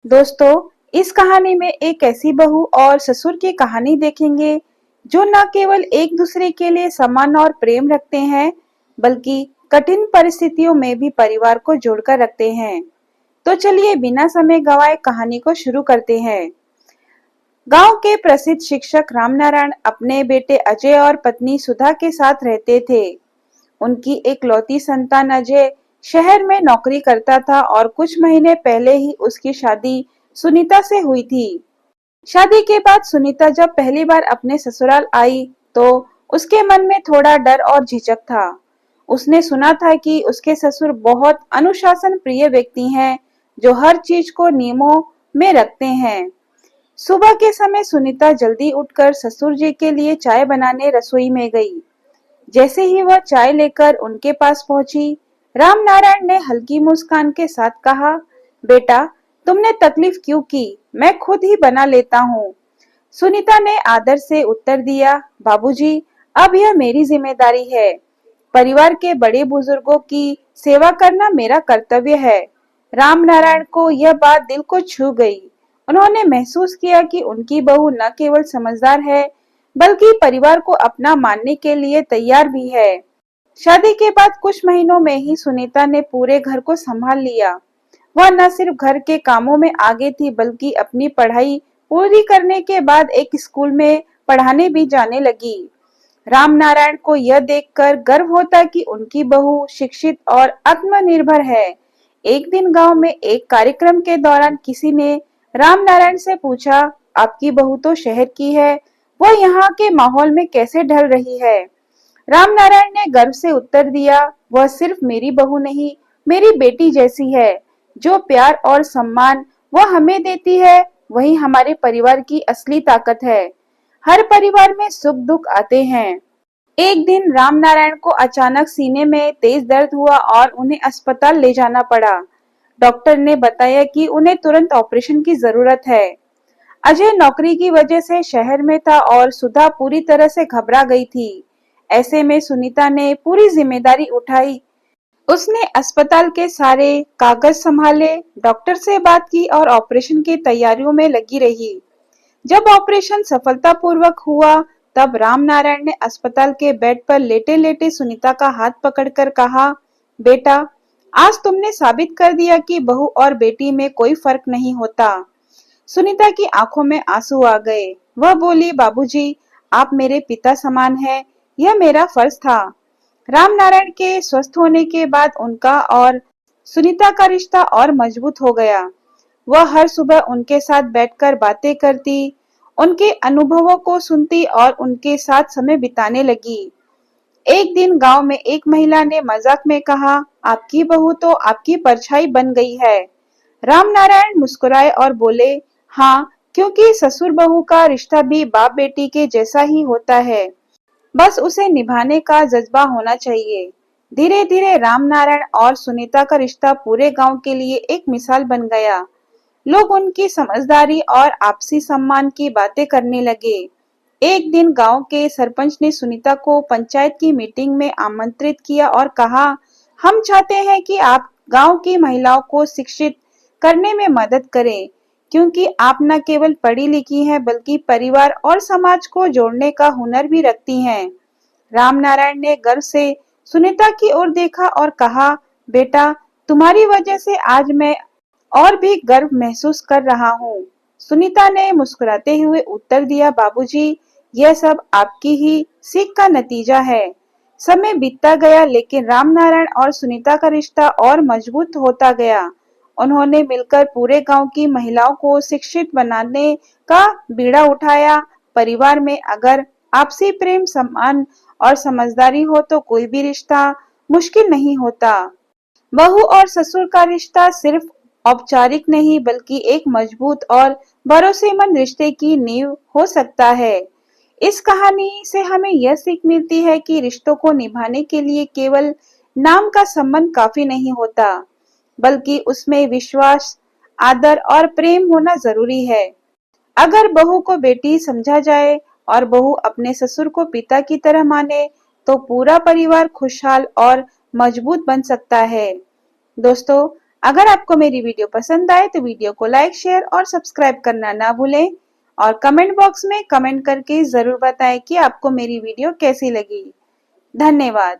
दोस्तों, इस कहानी में एक ऐसी बहू और ससुर की कहानी देखेंगे जो न केवल एक दूसरे के लिए सम्मान और प्रेम रखते हैं, बल्कि कठिन परिस्थितियों में भी परिवार को जोड़कर रखते हैं। तो चलिए बिना समय गवाए कहानी को शुरू करते हैं। गांव के प्रसिद्ध शिक्षक रामनारायण अपने बेटे अजय और पत्नी सुधा के साथ रहते थे। उनकी एकलौती संतान अजय शहर में नौकरी करता था और कुछ महीने पहले ही उसकी शादी सुनीता से हुई थी। शादी के बाद सुनीता जब पहली बार अपने ससुराल आई तो उसके मन में थोड़ा डर और झिझक था। उसने सुना था कि उसके ससुर बहुत अनुशासन प्रिय व्यक्ति हैं, जो हर चीज को नियमों में रखते हैं। सुबह के समय सुनीता जल्दी उठकर ससुर जी के लिए चाय बनाने रसोई में गई। जैसे ही वह चाय लेकर उनके पास पहुंची, रामनारायण ने हल्की मुस्कान के साथ कहा, बेटा, तुमने तकलीफ क्यों की? मैं खुद ही बना लेता हूँ। सुनीता ने आदर से उत्तर दिया, बाबूजी, अब यह मेरी जिम्मेदारी है। परिवार के बड़े बुजुर्गों की सेवा करना मेरा कर्तव्य है। रामनारायण को यह बात दिल को छू गई। उन्होंने महसूस किया कि उनकी बहू न केवल समझदार है, बल्कि परिवार को अपना मानने के लिए तैयार भी है। शादी के बाद कुछ महीनों में ही सुनीता ने पूरे घर को संभाल लिया। वह न सिर्फ घर के कामों में आगे थी, बल्कि अपनी पढ़ाई पूरी करने के बाद एक स्कूल में पढ़ाने भी जाने लगी। रामनारायण को यह देखकर गर्व होता कि उनकी बहू शिक्षित और आत्मनिर्भर है। एक दिन गांव में एक कार्यक्रम के दौरान किसी ने रामनारायण से पूछा, आपकी बहू तो शहर की है, वह यहाँ के माहौल में कैसे ढल रही है? रामनारायण ने गर्व से उत्तर दिया, वह सिर्फ मेरी बहू नहीं, मेरी बेटी जैसी है। जो प्यार और सम्मान वह हमें देती है, वही हमारे परिवार की असली ताकत है। हर परिवार में सुख दुख आते हैं। एक दिन रामनारायण को अचानक सीने में तेज दर्द हुआ और उन्हें अस्पताल ले जाना पड़ा। डॉक्टर ने बताया कि उन्हें तुरंत ऑपरेशन की जरूरत है। अजय नौकरी की वजह से शहर में था और सुधा पूरी तरह से घबरा गई थी। ऐसे में सुनीता ने पूरी जिम्मेदारी उठाई। उसने अस्पताल के सारे कागज संभाले, डॉक्टर से बात की और ऑपरेशन की तैयारियों में लगी रही। जब ऑपरेशन सफलतापूर्वक हुआ, तब रामनारायण ने अस्पताल के बेड पर लेटे-लेटे सुनीता का हाथ पकड़कर कहा, बेटा, आज तुमने साबित कर दिया कि बहू और बेटी में कोई फर्क नहीं होता। सुनीता की आंखों में आंसू आ गए। वह बोली, बाबूजी, आप मेरे पिता समान हैं, यह मेरा फर्ज था। रामनारायण के स्वस्थ होने के बाद उनका और सुनीता का रिश्ता और मजबूत हो गया। वह हर सुबह उनके साथ बैठकर बातें करती, उनके अनुभवों को सुनती और उनके साथ समय बिताने लगी। एक दिन गांव में एक महिला ने मजाक में कहा, आपकी बहू तो आपकी परछाई बन गई है। रामनारायण मुस्कुराए और बोले, हाँ, क्योंकि ससुर बहू का रिश्ता भी बाप बेटी के जैसा ही होता है, बस उसे निभाने का जज्बा होना चाहिए। धीरे धीरे रामनारायण और सुनीता का रिश्ता पूरे गांव के लिए एक मिसाल बन गया। लोग उनकी समझदारी और आपसी सम्मान की बातें करने लगे। एक दिन गांव के सरपंच ने सुनीता को पंचायत की मीटिंग में आमंत्रित किया और कहा, हम चाहते हैं कि आप गांव की महिलाओं को शिक्षित करने में मदद करें, क्योंकि आप न केवल पढ़ी लिखी हैं, बल्कि परिवार और समाज को जोड़ने का हुनर भी रखती हैं। रामनारायण ने गर्व से सुनीता की ओर देखा और कहा, बेटा, तुम्हारी वजह से आज मैं और भी गर्व महसूस कर रहा हूँ। सुनीता ने मुस्कुराते हुए उत्तर दिया, बाबूजी, यह सब आपकी ही सीख का नतीजा है। समय बीतता गया, लेकिन रामनारायण और सुनीता का रिश्ता और मजबूत होता गया। उन्होंने मिलकर पूरे गांव की महिलाओं को शिक्षित बनाने का बीड़ा उठाया। परिवार में अगर आपसी प्रेम, सम्मान और समझदारी हो तो कोई भी रिश्ता मुश्किल नहीं होता। बहू और ससुर का रिश्ता सिर्फ औपचारिक नहीं, बल्कि एक मजबूत और भरोसेमंद रिश्ते की नींव हो सकता है। इस कहानी से हमें यह सीख मिलती है कि रिश्तों को निभाने के लिए केवल नाम का संबंध काफी नहीं होता, बल्कि उसमें विश्वास, आदर और प्रेम होना जरूरी है। अगर बहू को बेटी समझा जाए और बहू अपने ससुर को पिता की तरह माने, तो पूरा परिवार खुशहाल और मजबूत बन सकता है। दोस्तों, अगर आपको मेरी वीडियो पसंद आए तो वीडियो को लाइक, शेयर और सब्सक्राइब करना ना भूलें और कमेंट बॉक्स में कमेंट करके ज़रूर बताएं कि आपको मेरी वीडियो कैसी लगी। धन्यवाद।